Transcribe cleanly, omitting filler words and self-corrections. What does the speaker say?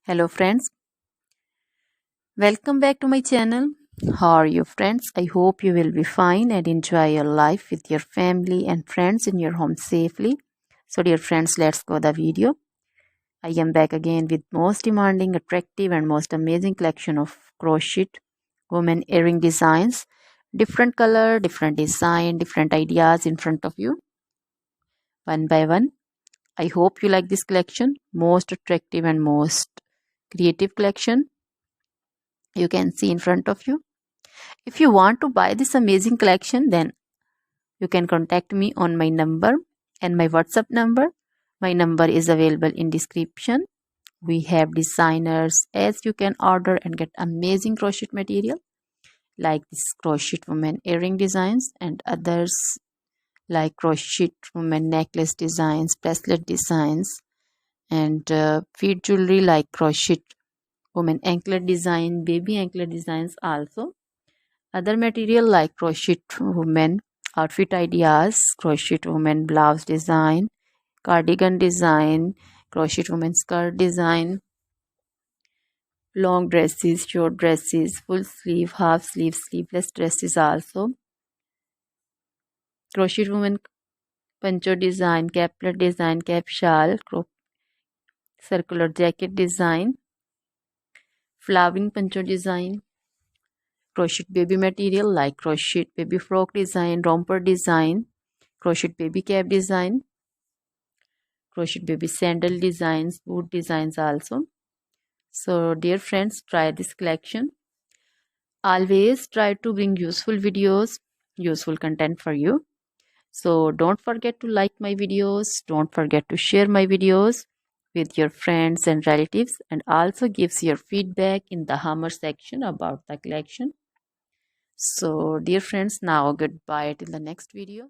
Hello friends, welcome back to my channel. How are you friends? I hope you will be fine and enjoy your life with your family and friends in your home safely. So dear friends, let's go the video. I am back again with most demanding, attractive and most amazing collection of crochet women earring designs. Different color, different design, different ideas in front of you. One by one. I hope you like this collection. Most attractive and most creative collection you can see in front of you. If you want to buy this amazing collection, then you can contact me on my number and my WhatsApp number. My number is available in description. We have designers as you can order and get amazing crochet material like this crochet woman earring designs and others like crochet woman necklace designs, bracelet designs and feet jewelry like crochet woman anklet design, baby anklet designs also. Other material like crochet women outfit ideas, crochet women blouse design, cardigan design, crochet women skirt design, long dresses, short dresses, full sleeve, half sleeve, sleeveless dresses also, crochet women poncho design, caplet design, cap shawl, circular jacket design, flowering poncho design, crochet baby material like crochet baby frock design, romper design, crochet baby cap design, crochet baby sandal designs, boot designs also. So dear friends, try this collection. Always try to bring useful videos, useful content for you. So don't forget to like my videos, don't forget to share my videos with your friends and relatives, and also gives your feedback in the hammer section about the collection. So dear friends, now goodbye till the next video.